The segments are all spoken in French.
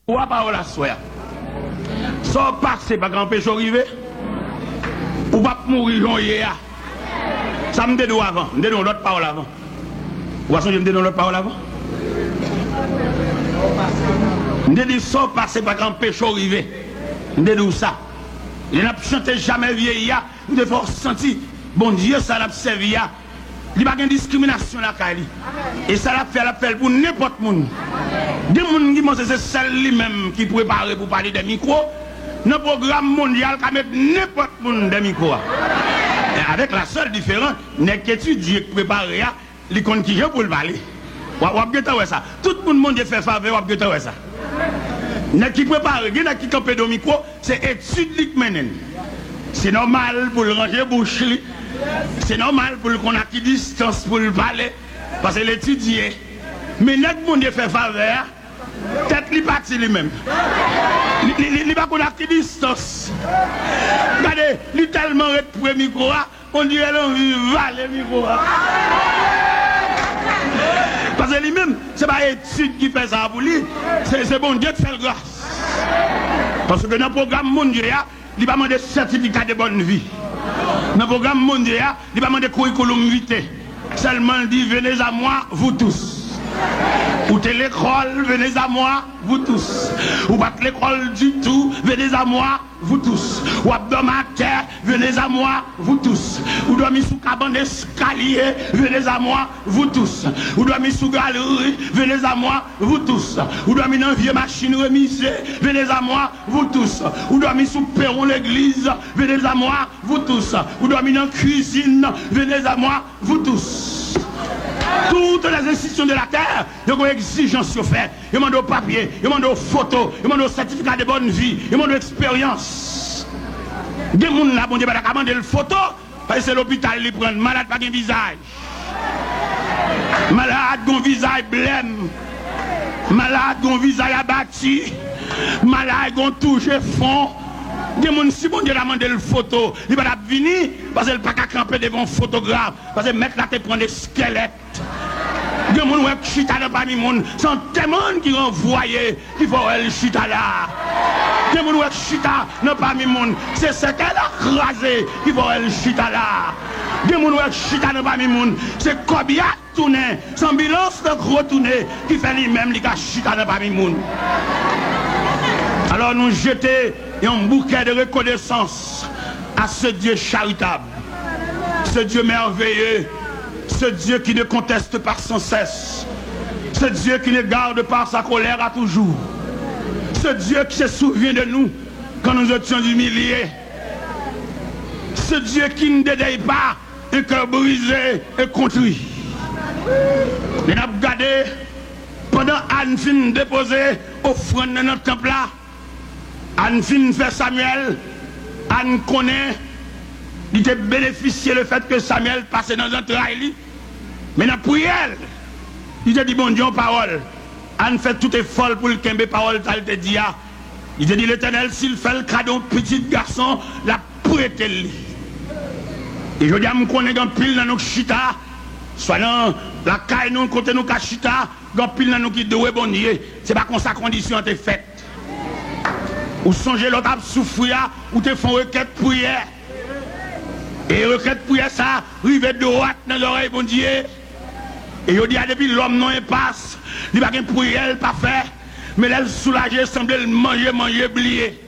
Ou pas la soya. Sans passer par grand péché arrivé. Ou pas mourir en hier. Ça me dit avant. Je me dis l'autre parole avant. Ou est-ce que je me dis l'autre parole avant? Je me dis sans passer par grand péché arrivé. Je me dis ça. Je n'ai chanté jamais vieillir. Nous devons sentir. Bon Dieu, ça l'a servi. Il n'y a pas de discrimination là. Et ça l'a fait pour n'importe qui. Des gens qui pensent que c'est celle lui-même qui prépare pour parler des micros. Dans le programme mondial, qui met n'importe qui des micros. Avec la seule différence, n'est qu'étudier qui prépare, les comptes qui pour le parler. Vous avez ça. Tout le monde fait faveur, vous avez ça. N'est qui prépare, n'est qui campe dans le micro, c'est étude qui mène. C'est normal pour le ranger bouche. C'est normal pour qu'on a qui distance pour le parler. Parce que l'étudier. Mais n'est que monde fait faveur, peut-être qu'il parti lui-même. Il va qu'on a qui distance. Regardez, il est tellement pour le micro, on dirait l'envie de le micro. Parce que lui-même, ce n'est pas l'étude qui fait ça pour lui, c'est bon Dieu qui fait grâce. Parce que dans le programme mondial, il va demander certificat de bonne vie. Dans le programme mondial, il va demander curriculum vitae. Seulement il dit venez à moi, vous tous. Ou t'es l'école, venez à moi, vous tous. Ou pas l'école du tout, venez à moi, vous tous. Ou abdomateur, venez à moi, vous tous. Ou dormir sous cabane d'escalier, venez à moi, vous tous. Ou dormir sous galerie, venez à moi, vous tous. Ou dormir dans une vieille machine remisée, venez à moi, vous tous. Ou dormir sous perron l'église, venez à moi, vous tous. Ou dormir dans la cuisine, venez à moi, vous tous. Toutes les institutions de la terre, il y a une exigence sur fait. Il y a des papiers, il y a des photos, il y a des certificats de bonne vie, il y a des expériences. Des gens là, bon Dieu, il y a des photos, parce que c'est l'hôpital qui prend malade pas de visage. Malade dont visage blême. Malade dont visage abattu. Malade dont touché fond. Des gens, si bon Dieu a demandé le photo, il va venir parce qu'il n'a pas qu'à camper devant un photographe. Parce que le mec là te prend des squelettes. Des gens qui chita dans parmi monde, sont tellement qui renvoyés qu'il faut le chita là. Des gens qui chita dans parmi monde, c'est ce qu'elle a crasé qu'il faut le chita là. Des gens qui chita dans parmi monde, c'est Kobia tourné, sans bilan de gros tourné qui fait lui-même les gars chita dans parmi monde. Alors nous jeter un bouquet de reconnaissance à ce Dieu charitable, ce Dieu merveilleux, ce Dieu qui ne conteste pas sans cesse, ce Dieu qui ne garde pas sa colère à toujours, ce Dieu qui se souvient de nous quand nous étions humiliés, ce Dieu qui ne dédaille pas un cœur brisé et contrit. Nous avons regardé pendant Anne fin déposé offrande dans notre temple là. Anne fin fait Samuel, Anne connaît, il a bénéficié le fait que Samuel passait dans un trail. Mais dans la prière, il a dit bon Dieu en parole. Anne fait tout est folle pour le kembe parole, t'as te dit. Il a dit l'Éternel, s'il fait le cadeau petit garçon, la prêté lui. Et je dis à me connaître un pile dans nos chita, soit dans la caille, nous côté nous chita, dans pile dans nous qui doit bon Dieu. C'est pas comme ça condition est faite. Ou songez l'autre à souffrir, ou te font requête prière. Et requête prière ça, rive droite dans l'oreille, bon Dieu. Et il dit, depuis l'homme non passe, il n'y a pas de prière, pas fait. Mais elle soulagée, semble manger, oublier.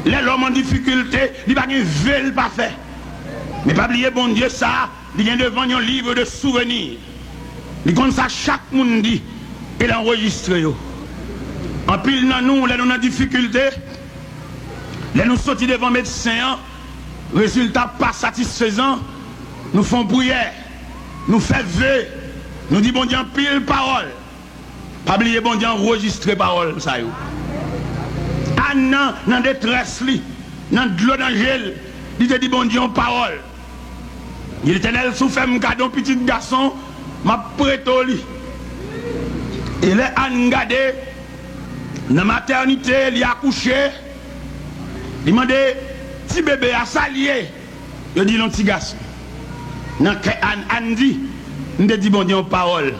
L'homme en difficulté, il n'y a pas de veille, pas fait. Mais pas oublier, bon Dieu, ça, il vient devant un livre de souvenirs. Il comme ça, chaque monde dit, il enregistre. En pile dans nous, là nous en difficulté, là nous sortis devant médecin, résultat pas satisfaisant, nous faisons prière, nous faisons vœu, nous disons bon Dieu en pile parole, pas oublier bon Dieu enregistrer parole, ça y est. Anne dans détresse, dans de l'eau d'angèle, il te dit bon Dieu en parole. Il Éternel souffre un cadeau petit garçon, m'a prêté au lit. Et là Anne gardé. Dans la maternité, il a accouché. Il m'a dit, petit bébé a salié. Il dit, non, petit garçon. Dans Anne dit, il dit, bon Dieu, en parole.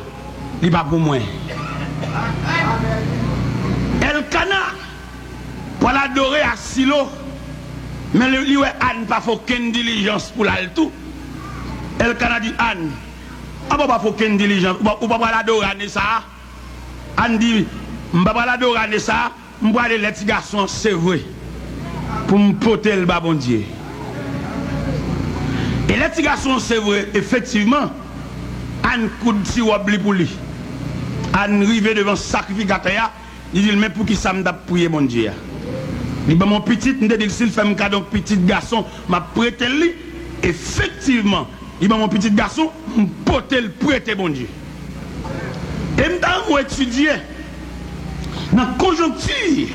Il n'est pas pour moi. adoré à Silo, mais lui, Anne, pas faut aucune diligence pour l'aller tout. Elle a dit Anne, ah bah pas faut aucune diligence, ou pas l'adorer ça. Anne dit, je pas l'adorer ça, je vais aller les petits garçons, c'est vrai, pour me porter le bon Dieu. Et les petits garçons, c'est vrai, effectivement, Anne coude si wabli pour lui. Anne arrive devant le sacrificateur, il dit, mais pour qui ça me t'a prié, mon Dieu? Il dit, mon petit, il dit, s'il fait un cadeau, petit garçon, m'a prêté lui. Effectivement, il dit, mon petit garçon, m'a porté le prêté, mon Dieu. Et maintenant, étudier, dans la conjoncture,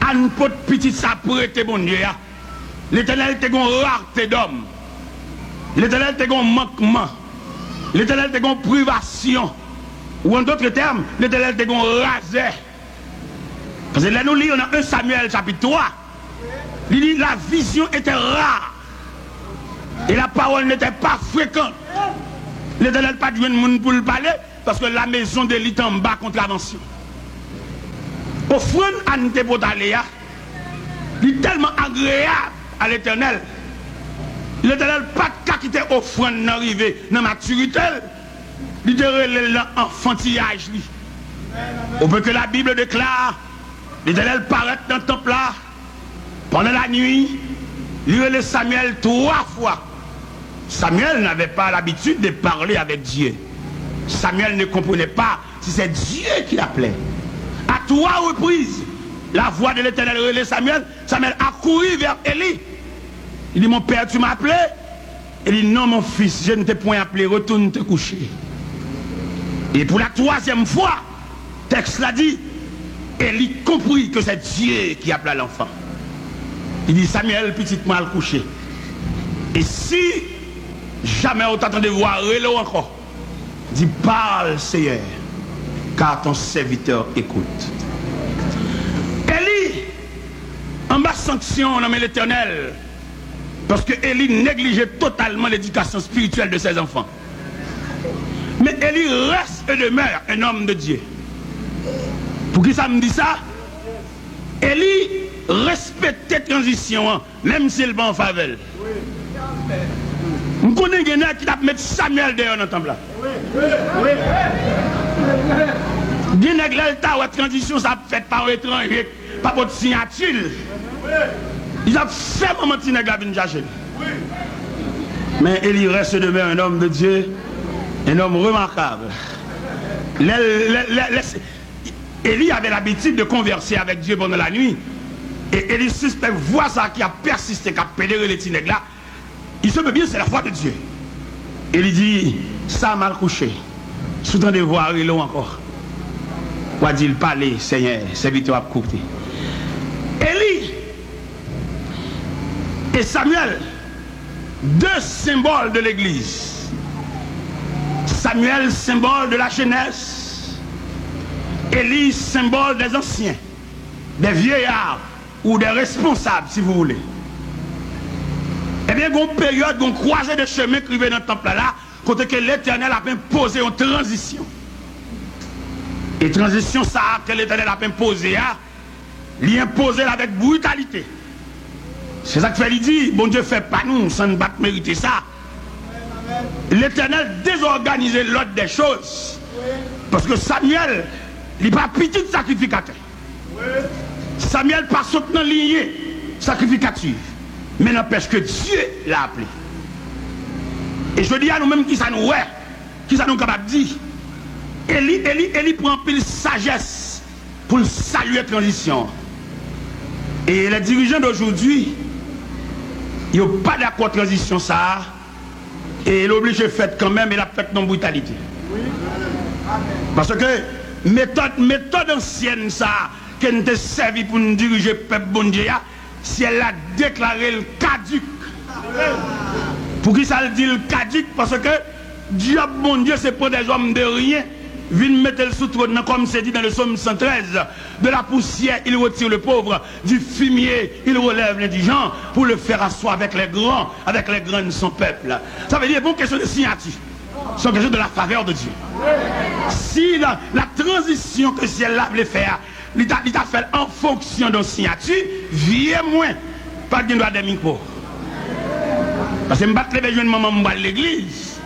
Anne porte petit ça prêté, mon Dieu. L'Éternel te gon rareté d'homme. L'Éternel te gon manquement. L'Éternel te gon privation. Ou en d'autres termes, l'Éternel te gon rasé. Parce que là nous lisons dans 1 Samuel chapitre 3. Il dit la vision était rare. Et la parole n'était pas fréquente. L'Éternel n'a pas de monde pour le parler parce que la maison de l'île est en bas contravention. Offrande à nous Potaléa, il est tellement agréable à l'Éternel. L'Éternel n'a pas quitté offrande d'arriver dans la maturité. Il est l'enfantillage. Au peu que la Bible déclare, l'Éternel paraît dans le temple là, pendant la nuit, il relève Samuel 3 fois. Samuel n'avait pas l'habitude de parler avec Dieu. Samuel ne comprenait pas si c'est Dieu qui l'appelait. À 3 reprises, la voix de l'Éternel relève Samuel. Samuel a couru vers Élie. Il dit, mon père, tu m'as appelé? Il dit, non, mon fils, je ne t'ai point appelé, retourne te coucher. Et pour la 3e fois, texte l'a dit, Élie comprit que c'est Dieu qui appela l'enfant. Il dit, Samuel, petit mal couché. Et si jamais on t'entend de voir Rélo encore, dis, parle, Seigneur, car ton serviteur écoute. Élie, en bas sanction, nommé l'Éternel, parce que Élie négligeait totalement l'éducation spirituelle de ses enfants. Mais Élie reste et demeure un homme de Dieu. Pour qui ça me dit ça? Élie respectait transition, même s'il va en faveur. Vous connaissez quelqu'un qui a mis Samuel dehors dans le temple là. Quelqu'un qui a la transition, ça fait par étranger, pas pour signature. Il a fait un moment de la vie chercher. Mais Élie reste demeure un homme de Dieu, un homme remarquable. Élie avait l'habitude de converser avec Dieu pendant la nuit. Et Élie suspect voit ça qui a persisté, qui a pédéré les tinègres là. Il se peut bien, c'est la foi de Dieu. Élie dit, ça mal couché. Sous-temps de voir Élie encore. Quoi dit-il parler, Seigneur, serviteur à courter. Élie et Samuel, deux symboles de l'église. Samuel, symbole de la jeunesse. Élie, symbole des anciens, des vieillards ou des responsables, si vous voulez. Eh bien, il y a une période, une croisée de chemin qui arrive dans le temple là, côté que l'Éternel a imposé une transition. Et transition, ça, que l'Éternel a imposé, il impose avec brutalité. C'est ça que fait, il dit, bon Dieu fait pas nous, ça ne va pas mériter ça. L'Éternel désorganisait l'ordre des choses. Parce que Samuel, il n'est pas petit sacrificateur. Samuel pas soutenant lié sacrificature. Mais n'empêche que Dieu l'a appelé. Et je dis à nous-mêmes qui ça nous est, qui ça nous capable de dire. Élie prend pile sagesse pour saluer la transition. Et les dirigeants d'aujourd'hui, ils n'ont pas d'accord avec la transition ça. Et l'obligé fait quand même, et la fait non brutalité. Parce que méthode ancienne ça, qui nous a servi pour nous diriger le peuple bon Dieu, si elle a déclaré le caduc. Pour qui ça le dit le caduc? Parce que Dieu, bon Dieu, c'est pour des hommes de rien. Viens mettre le sous-trône, comme c'est dit dans le psaume 113. De la poussière, il retire le pauvre. Du fumier, il relève l'indigent pour le faire asseoir avec les grands de son peuple. Ça veut dire, bon, question de signature. C'est une question de la faveur de Dieu. Si la transition que ciel là voulait faire, t'a fait en fonction de signature, viens moins, pas de droit de micro. Parce que je ne vais pas lever maman à l'église.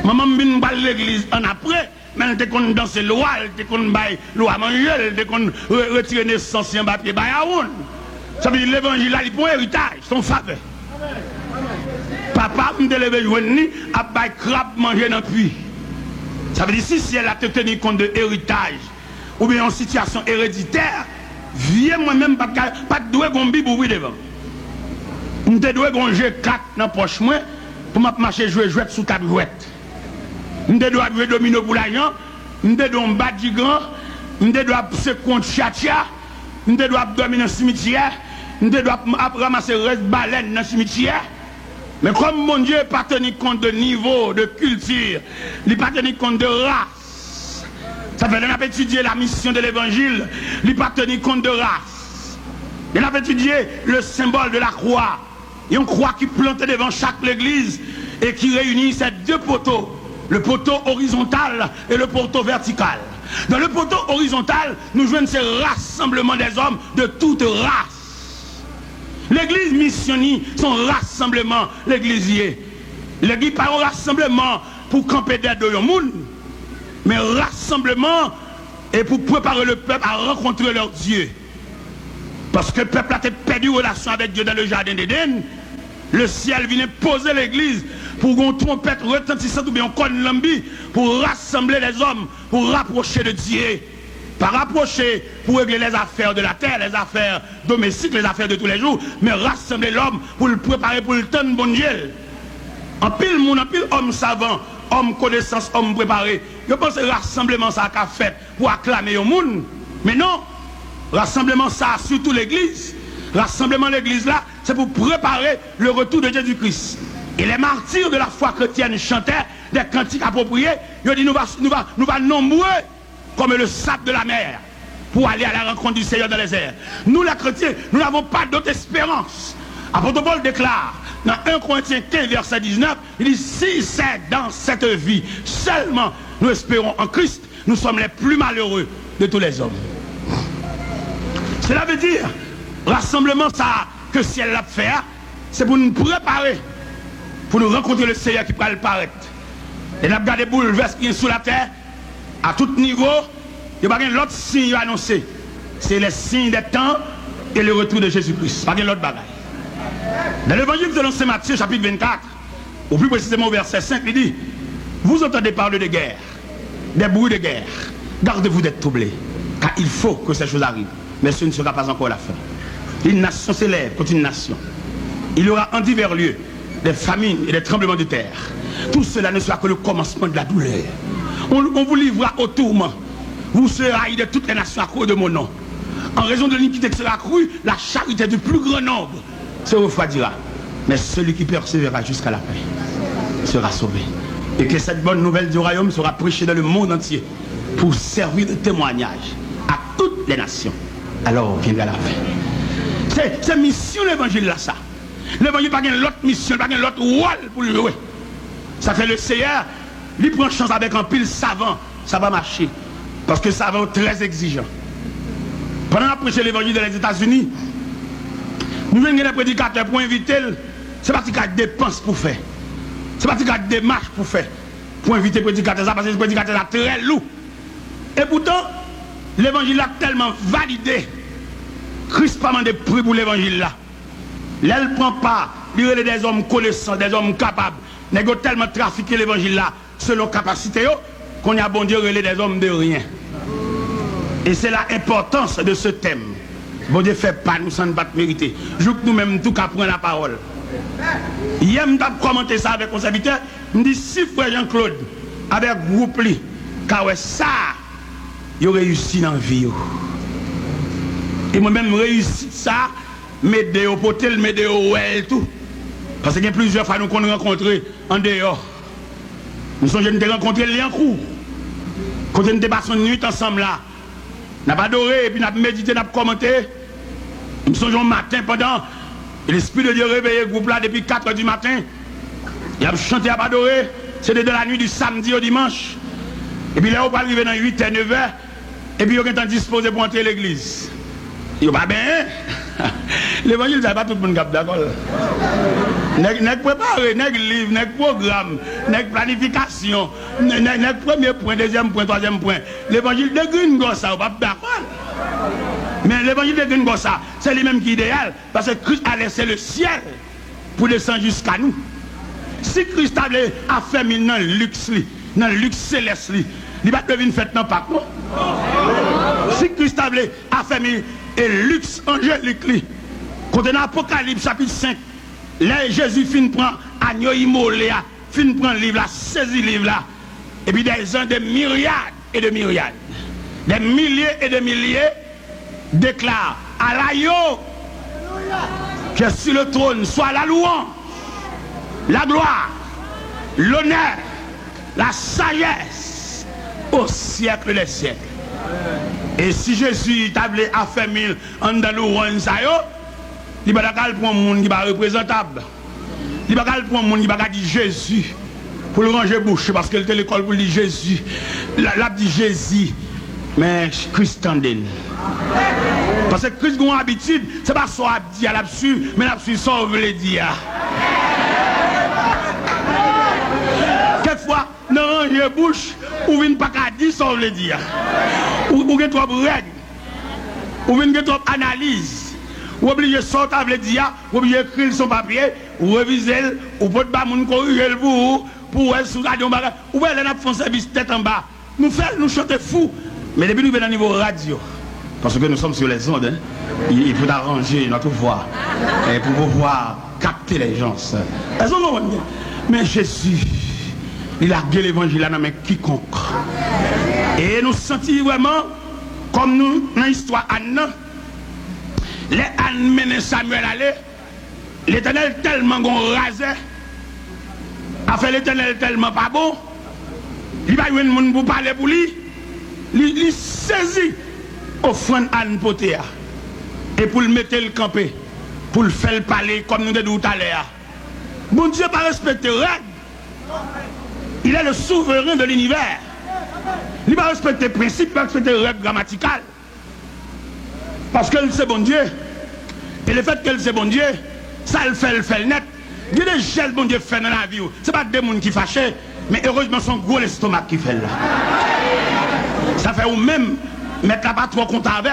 Maman vient à l'église en après, mais elle était qu'on danse le roi, elle était qu'on baille loi manger, elle était qu'on retire naissance en papier baille à on. Ça veut dire l'évangile là, il pour héritage, son faveur. Papa me lever joindre à baille crabe manger dans puits. Ça veut dire si elle a tenu compte de héritage ou bien en situation héréditaire, viens moi-même pas de doué gombi pour oui devant. Je dois gonger 4 dans la poche pour marcher jouer sous table jouette. Je dois jouer domino pour l'argent, je dois battre du grand, je dois se compte chatia, je dois dormir dans le cimetière, je dois ramasser le reste baleine dans le cimetière. Mais comme mon Dieu n'est pas tenu compte de niveau, de culture, il n'est pas tenu compte de race. Ça fait qu'on a étudié la mission de l'évangile, il n'est pas tenu compte de race. Il a étudié le symbole de la croix. Et on croit qu'il plantait devant chaque église et qui réunit ces deux poteaux, le poteau horizontal et le poteau vertical. Dans le poteau horizontal, nous jouons ces rassemblements des hommes de toutes races. L'église missionnaire, son rassemblement, l'églisier. L'église pas un rassemblement pour camper d'aide de monde, mais rassemblement et pour préparer le peuple à rencontrer leur Dieu. Parce que le peuple a perdu relation avec Dieu dans le jardin d'Éden. Le ciel vient poser l'église pour qu'on trompette retentissante ou bien qu'on lambi pour rassembler les hommes, pour rapprocher de Dieu. Pas rapprocher pour régler les affaires de la terre, les affaires domestiques, les affaires de tous les jours, mais rassembler l'homme pour le préparer pour le temps de bon Dieu. En pile monde, en pile homme savant, homme connaissance, homme préparé. Je pense que rassemblement ça a fait pour acclamer au monde. Mais non, rassemblement ça surtout l'église. Rassemblement l'église là, c'est pour préparer le retour de Jésus-Christ. Et les martyrs de la foi chrétienne chantaient des cantiques appropriés. Ils ont dit nous va nombreux comme le sable de la mer pour aller à la rencontre du Seigneur dans les airs. Nous les chrétiens, nous n'avons pas d'autre espérance. Apôtre Paul déclare dans 1 Corinthiens 15 verset 19, il dit si c'est dans cette vie seulement nous espérons en Christ, nous sommes les plus malheureux de tous les hommes. Cela veut dire rassemblement ça que si elle l'a fait, c'est pour nous préparer, pour nous rencontrer le Seigneur qui va le paraître. Et nous avons gardé bouleversement qui est sous la terre, à tout niveau, il n'y a pas l'autre signe annoncé. C'est les signes des temps et le retour de Jésus-Christ. Pas l'autre bagaille. Dans l'évangile de Saint Matthieu, chapitre 24, ou plus précisément au verset 5, il dit vous entendez parler de guerre, des bruits de guerre. Gardez-vous d'être troublés, car il faut que ces choses arrivent. Mais ce ne sera pas encore la fin. Une nation s'élève contre une nation. Il y aura en divers lieux des famines et des tremblements de terre. Tout cela ne sera que le commencement de la douleur. On vous livrera au tourment. Vous serez haïs de toutes les nations à cause de mon nom. En raison de l'iniquité qui sera accrue, la charité du plus grand nombre se refroidira. Mais celui qui persévérera jusqu'à la fin sera sauvé. Et que cette bonne nouvelle du royaume sera prêchée dans le monde entier pour servir de témoignage à toutes les nations. Alors viendra la fin. C'est mission l'évangile là ça. L'évangile n'a pas l'autre mission, pas l'autre rôle pour le jouer. Ça fait le Seigneur, il prend chance avec un pile savant, ça va marcher. Parce que savant très exigeant. Pendant la prêcher l'évangile dans les États-Unis, nous venons des prédicateurs pour inviter, c'est pas qu'il y a des dépenses pour faire. C'est pas qu'il y a des démarches pour faire. Pour inviter les prédicateurs, parce que les prédicateurs sont très lourds. Et pourtant, l'évangile a tellement validé. Christ pas demandé prix pour l'évangile là. Elle ne prend pas, il y a des hommes connaissants, des hommes capables. Ils ont tellement trafiqué l'évangile là, selon capacité, qu'on a bon Dieu relais des hommes de rien. Et c'est l'importance de ce thème. Bon Dieu fait pas, nous sommes pas mériter. Je veux que nous-mêmes, tout cas, prendre la parole. Hier, je vais commenter ça avec mon serviteur. Je me dis, si frère Jean-Claude, avec groupe, car ça, il a réussi dans la vie. Et moi-même, réussi ça, m'aider au potel, m'aider au well, tout. Parce qu'il y a plusieurs fois nous qu'on rencontré en dehors. Nous sommes jeunes de rencontrer les en cours. Quand nous avons passé une nuit ensemble là, nous avons adoré, et puis nous avons médité, nous avons commenté. Nous sommes un matin pendant, l'Esprit de Dieu réveillé le groupe là depuis 4 h du matin. Il a chanté, il a adoré. C'était de la nuit du samedi au dimanche. Et puis là, on va arriver dans 8 h, 9 h. Et puis, ils ont disposé pour entrer l'église. Ils pas bien. L'évangile, ça pas tout le monde d'accord. Nèg préparé, nèg livre, nèg programme, nèg planification, nèg premier point, deuxième point, troisième point. L'évangile de Green Gossa, pas d'accord. Mais l'évangile de Green Gossa, c'est lui-même qui est idéal, parce que Christ a laissé le ciel pour descendre jusqu'à nous. Si Christ avait fait dans le luxe céleste, il va devenir fait dans Pâques, non? Si Christ avait fait et luxe angélique, quand on a Apocalypse chapitre 5, là Jésus finit prend agneau immolé, finit prend le livre là, saisit le livre là, et puis des gens, des myriades et de myriades, des milliers et de milliers déclarent à l'agneau que sur le trône soit la louange, la gloire, l'honneur, la sagesse au siècle des siècles. Et si Jésus tablé à faire mille en Andalou, il va prendre un monde qui va représentable. Il va prendre un monde qui va dire Jésus pour le ranger bouche parce que l'école pour dire Jésus. L'a dit Jésus, mais Christ tendel. Parce que Christ a une habitude, c'est pas ça à dire à l'absurde, mais l'absurde ça veut le dire. Quelquefois, dans ranger bouche, ou vient pas qu'à dire ça veut le dire. Ou get trop règles, ou vient get trop analyse, ou obligé sortir avec dire, ou obligé écrire son papier, ou réviser, ou peut pas moun corriger pour elle sous radio ou elle a fait un service tête en bas. Nous chanter fou, mais depuis nous venons au niveau radio, parce que nous sommes sur les ondes, hein, il faut arranger notre voix et pour pouvoir capter les gens. Elles ont bien. Mais Jésus, il a gué l'évangile à main quiconque. Et nous sentons vraiment, comme nous, dans l'histoire Anne, les Anne menaient Samuel aller, l'Éternel tellement rasé, a fait l'Éternel tellement pas bon, il va y avoir un monde pour parler pour lui, il saisit offrande Anne Potéa, et pour le mettre le camper, pour le faire parler comme nous disons tout à l'heure. Bon Dieu pas respecter règles. Il est le souverain de l'univers. Il va respecter les principes, il va respecter les règles grammaticales. Parce que c'est bon Dieu. Et le fait que c'est bon Dieu, ça le fait net. Il y a des gestes bon Dieu fait dans la vie. Ce n'est pas des gens qui fâchent, mais heureusement son gros l'estomac qui fait là. Ça fait ou même mettre la pas trop compte avec.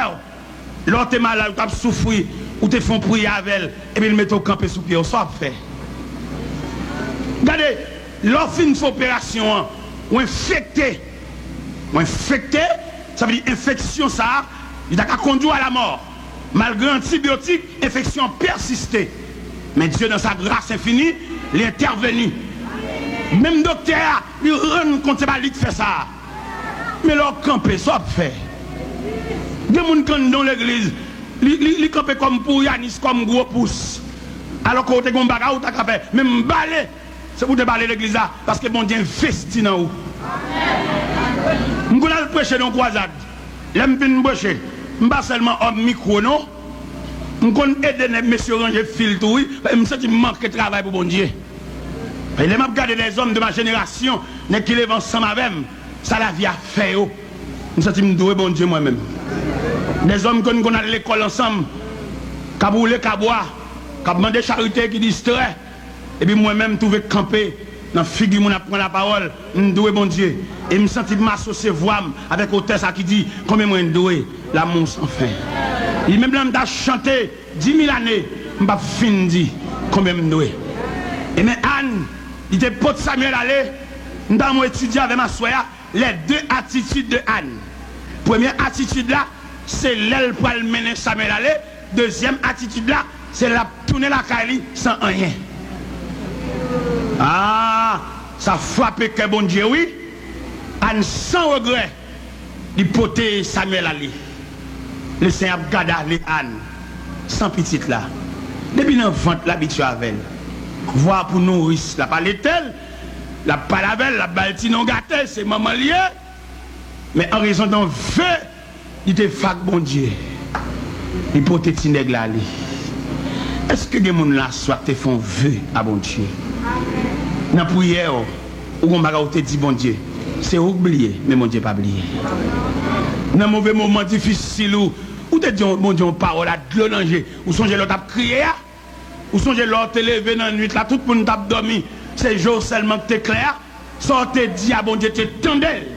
L'autre est malade, ou t'as souffert, ou t'es fait prier avec elle, et puis il met au campé sous pied, ça fait. Regardez, l'offre une opération, ou infecté, ça veut dire infection, ça, il a conduit à la mort. Malgré antibiotiques, infection persistée. Mais Dieu, dans sa grâce infinie, il est intervenu. Même docteur, il rend compte que c'est pas lui qui fait ça. Mais leur campé, ça fait. Des gens qui dans l'église, ils campent comme pour Yanis, comme gros pouce. Alors qu'on a un bagage, on a capé. Même balai, c'est pour te balayer l'église là, parce que bon Dieu investit dans vous. Je vais prêcher dans la croisade. Je vais prêcher. Je ne suis pas seulement homme micro, non. Je vais aider les messieurs ranger filtre, oui. Je me sens qu'il manque de travail pour bon Dieu. Et je vais regarder les hommes de ma génération, qui lèvent ensemble avec moi. Ça la vie a fait. Je me sens qu'il me doit bon Dieu moi-même. Des hommes qu'on a à l'école ensemble, qui boulent, qui boivent, qui demandent charité, qui distraient. Et puis moi-même, je vais camper dans la figure, je prends la parole, je dois bon Dieu. Et je me sens m'associer voix avec l'auteur qui dit combien je dois l'amour sans fin. Et même là, je chanté 10 000 années, je ne vais pas finir combien je dois. Et mais Anne, il était pote Samuel aller, nous avons étudié avec ma soeur les deux attitudes de Anne. Première attitude là, c'est l'aile pour le mener Samuel aller. Deuxième attitude là, c'est la tourner la caille sans rien. Ah, ça frappe que bon Dieu, oui. Anne sans regret, il poté Samuel aller. Le Seigneur garde les Anne, sans petite là. Depuis dans le ventre, l'habitude avec elle. Voir pour nourrir, la parler telle, la parler avec elle, la balti non gâtée, c'est maman lié. Mais en raison d'un feu, il était fac bon Dieu. Il poté tinèg là. Est-ce que les gens là soit te font vœu à bon Dieu? Dans la prière, ou on m'a dit bon Dieu, c'est oublié, mais mon Dieu pas oublié. Dans un mauvais moment difficile, ou te dit, mon Dieu, parole à de l'onanger, ou songez l'autre à crier, ou songez l'autre te lever dans la nuit, là, tout le monde t'a dormi, c'est jour seulement que t'es clair, ça te dit à bon Dieu, t'es tendel.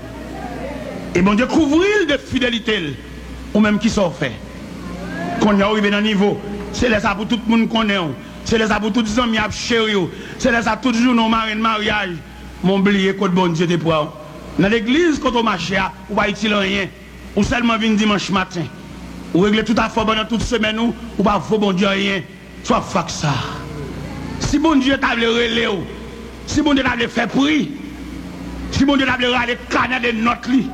Et bon Dieu, couvrir de fidélité, ou même qui s'en fait. Quand on arrive dans le niveau, c'est les ça pour tout le monde connaît, c'est les ça pour tous les amis chéri, c'est les ça tout le jour dans le mariage. Mon oublié que bon Dieu te prend. Dans l'église, quand on marche, on va utiliser rien. Ou seulement venir dimanche matin. Ou régler tout à fait pendant toute semaine, ou pas faut bon Dieu rien. Soit fait ça. Si bon Dieu t'a relé, si bon Dieu t'a fait prix, si bon Dieu t'a relé canard de notre lit.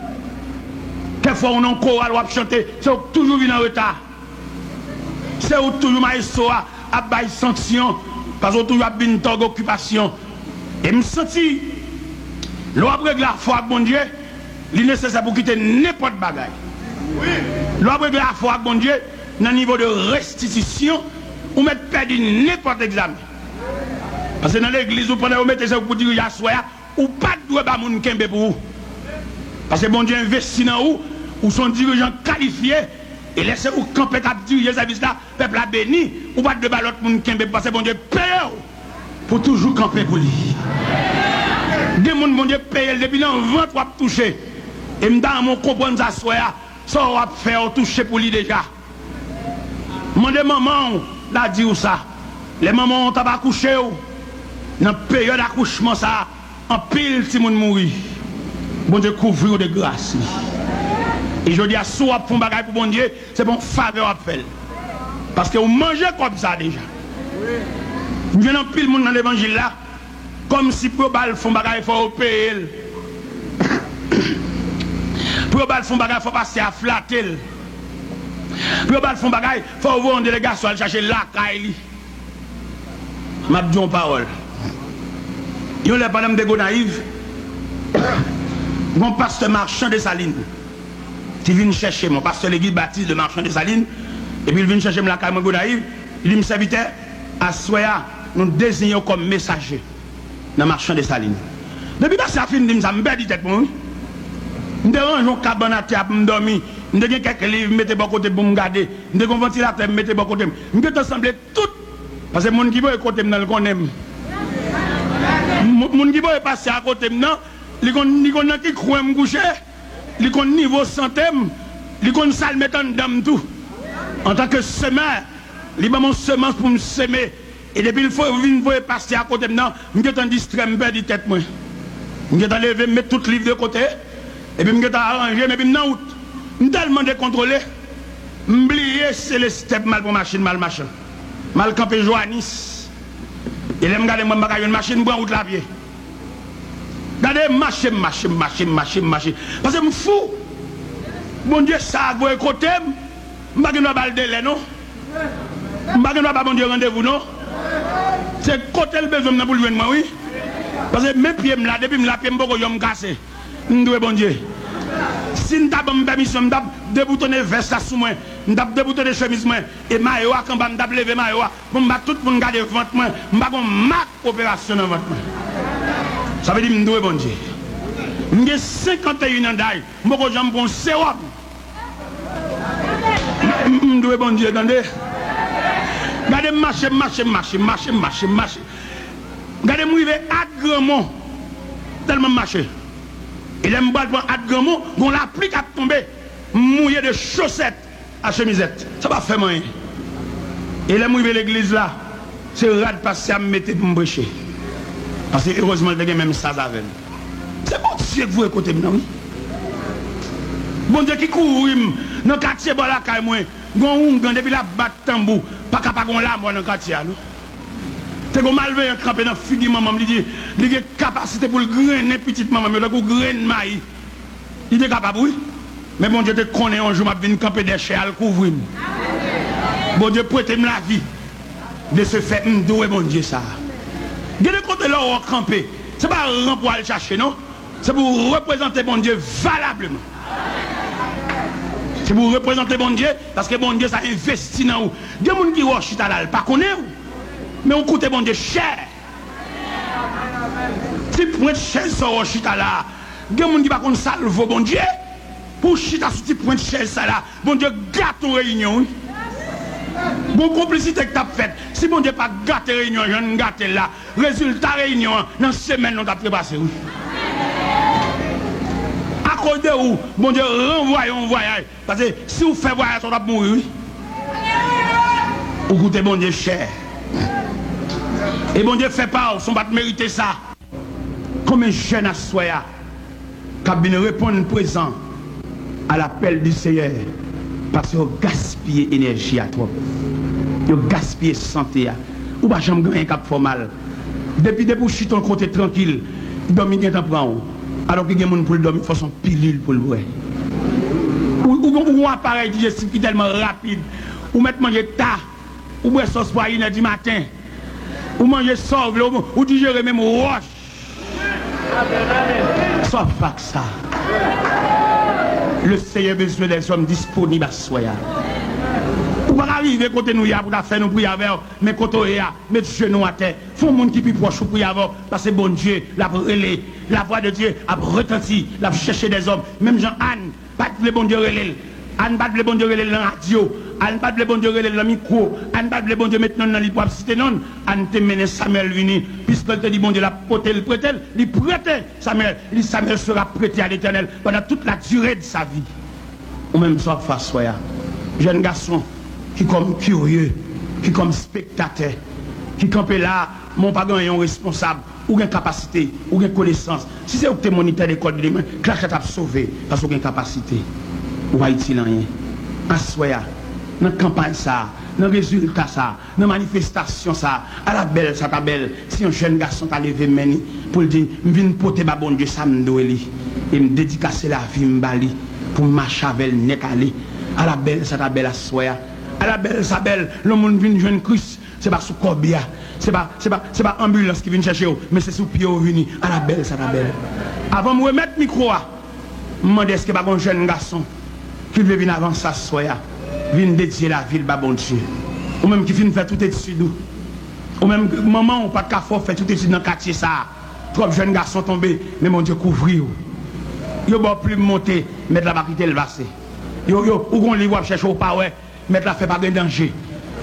Quelquefois on en chorale ou chanter, c'est toujours venu en retard. C'est toujours maïso à bailler sanction, parce que toujours une occupation. Et me senti, l'ouvrage la foi bon Dieu, il est nécessaire pour quitter n'importe bagaille. L'ouvrage la foi bon Dieu, dans le niveau de restitution, ou mettre perdu n'importe examen. Parce que dans l'église, vous prenez, vous mettez ça pour dire, il y a soya, ou pas de droit moun kembe pour vous. Parce que bon Dieu investit dans vous, ou son dirigeant qualifié, et laissez-vous camper à diriger ce service là, peuple a béni, ou pas de l'autre moun kembe, parce que bon Dieu paye pour toujours camper pour lui. Des gens bon Dieu paye depuis dans le ventre ou touché. Et m'dam mon comprendre ça soya, ça va faire toucher pour lui déjà. Mon maman l'a dit ou ça. Les mamans ont pas couché ou dans la période d'accouchement ça, en pile si moun mourir. Bon Dieu couvre de grâce. Et je dis à soi pour bagage pour bon Dieu, c'est bon faveur à faire. Parce que vous mangez comme ça déjà. Nous venons pile monde dans l'évangile là, comme si pour bal font bagage il faut payer. Pour bal font bagage il faut passer à flatter. Pour bal font bagage il faut voir en délégation aller chercher la caille. M'a dit en parole. Yo les madame de Gonaïve. Mon pasteur marchand de Salines. Qui vient chercher mon pasteur l'église baptiste de marchand de Salines et puis il vient chercher la caille de Gonaïve, il dit me serviteur à soya nous désignons comme messager dans marchand de Salines. Depuis que ça finit, ça me perd tête moi. Je dérange un cabane à terre pour me dormir. Je dérange quelques livres, mettez bon côté pour me garder. Je dérange un ventilateur, mettez bon côté. Je vais t'assembler tout. Parce que les gens qui vont côté dans le connaissent. Les gens qui vont passer à côté maintenant, les gens qui croient me coucher, les gens niveau santé, les gens qui salle mettant dans tout. En tant que semeur, les gens ont semence pour me semer. Et depuis il faut passer à côté maintenant, je vais distrait, je vais tête moi. Je vais lever, mettre tout le livre de côté. Et puis je vais arranger, mais puis non, je vais tellement décontrôlé. M'oublier c'est le step mal pour machine, mal machin. Mal campé Joannis. Et là, je regarde moi une machine pour route la pied. Regardez machine. Parce que je me fous. Mon Dieu, ça va côté. Je ne vais pas balder les non. Je ne vais pas bon Dieu rendez-vous non. C'est côté le besoin pour le venir, oui. Parce que mes pieds, depuis que je suis cassé, je me casse. Je dois bon Dieu. Si je suis permission, je dois déboutonner veste sous moi, je dois déboutonner chemise et maillot, quand je dois lever maillot, pour que tout le monde garde le ventre, je dois marquer opération dans le ventre. Ça veut dire que je dois bon Dieu. J'ai 51 ans d'âge, je dois prendre sérum. Je dois bon Dieu, attendez. Regardez, marcher. Regardez, moi, à Grandmont, tellement marché. Et là, je vais à Grandmont, on l'applique à tomber, mouillé de chaussettes à chemisette. Ça va faire moyen. Et là, je vais à l'église là, c'est rare de passer à me mettre pour me brécher. Parce que heureusement, il y a même ça avec. C'est bon Dieu que vous écoutez maintenant, oui. Bon Dieu qui court, dans le quartier, bon la caille, moi, depuis la batte tambour, pas capable de la mort dans le quartier. C'est comme malveillant un crampé dans le figure maman, il dit, il a capacité pour le grainer petite maman, mais il a grainer maïs. Il est capable, oui. Mais bon Dieu te connaît un jour, je vais camper des chais à le couvrir. Bon Dieu prête-moi la vie de se faire doué, bon Dieu, ça. Il y a des côtés là où on camper. Ce n'est pas un pour aller chercher, non? C'est pour représenter bon Dieu valablement. C'est pour représenter bon Dieu, parce que bon Dieu, ça investit dans vous. Il y a des gens qui ont chita là, pas connaître. Mais on coûte bon Dieu cher. Si vous êtes cher sur chita là, il y a des gens qui ne savent pas bon Dieu. pour chita sous petit point de chaise ça là. Bon Dieu, gâte ton réunion. Bon complicité que tu as faite. Si bon Dieu pas gâté réunion, je ne gâte là. Résultat réunion, dans semaine on t'a préparé. À cause de où, bon Dieu, renvoyons voyage. Parce que si vous faites voyage, on va mourir. Vous goûtez bon Dieu cher. Et bon Dieu fait pas, on va mériter ça. Comme un jeune à soya, qui a bien répondu présent à l'appel du Seigneur. Parce que vous gaspillez énergie à toi. Vous gaspillez santé. Ou pas jamais gagner cap formal. Depuis que vous chutez ton côté tranquille, dormir bien temps prend. Alors que vous avez des gens pour dormir, il faut son pilule pour le boire. Ou un appareil digestif qui est tellement rapide. Ou mettre manger tard. Ou boire sauce pour 1h du matin. Ou manger sauve, ou digérer même roche. Sauf pas que ça. Le Seigneur a besoin des hommes disponibles à soi. Pour pas arriver côté nous pour faire nous prier avec, mais côté mettre genoux à terre. Faut un monde qui plus proche pour prier avec, parce que bon Dieu, la voix de Dieu a retenti, la chercher des hommes. Même Jean-Anne, pas le bon Dieu relève. Anne bat le bon Dieu relève dans la radio. Anne bat le bon Dieu relève dans le micro. Anne bat le bon Dieu maintenant dans l'hypothèse cité non. Anne te mène Samuel vini. Puisqu'elle te dit bon Dieu la poté le prêté. Il prêté Samuel. Samuel sera prêté à l'Éternel pendant toute la durée de sa vie. Ou même ça face soya. Jeune garçon qui comme curieux, qui comme spectateur, qui campe là, mon pas un responsable, ou une capacité, ou une connaissance. Si c'est où tu es moniteur d'école de demain, clash t'a sauvé parce que tu as une capacité. Ou va utile rien. Assoya, dans la campagne ça, dans le résultat ça, dans la manifestation ça, à la belle, ça ta belle. Si un jeune garçon t'a levé meni pour le dire, je viens porter ma bon Dieu, ça me doit et me dédicacer la vie m'bali pour marcher avec le nez calé. À la belle, ça ta belle assoya. À la belle, ça belle, le monde vient jeune Christ, c'est pas sous corbia, c'est pas ambulance qui vient chercher, mais c'est sous pied venu. À la belle, ça ta belle. Avant de me remettre le micro, je me demande est-ce que pas un jeune garçon qui veut venir avant ça, soya, vient dédier la ville, bah bon Dieu. Ou même qui vient faire tout étude. Ou même maman ou pas de café fait tout étude dans le quartier ça. Trop jeunes garçons tombés, mais mon Dieu couvrir. Yo bon plus monter, mettre la barricade le passer. Yo ou gon livre chercher au pas ouais, mettre la fait pas de danger.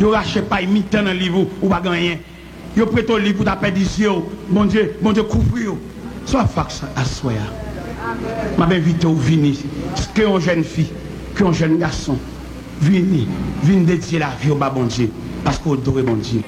Yo rache pas mi-temps dans livre ou pas gagner. Yo prête au livre pour ta perdition. Mon Dieu couvrir. Soit fax à soya. M'a invité au venir, que une jeune fille, que un jeune garçon, vienne dédier la vie au bas bon Dieu, parce qu'on doit bon Dieu.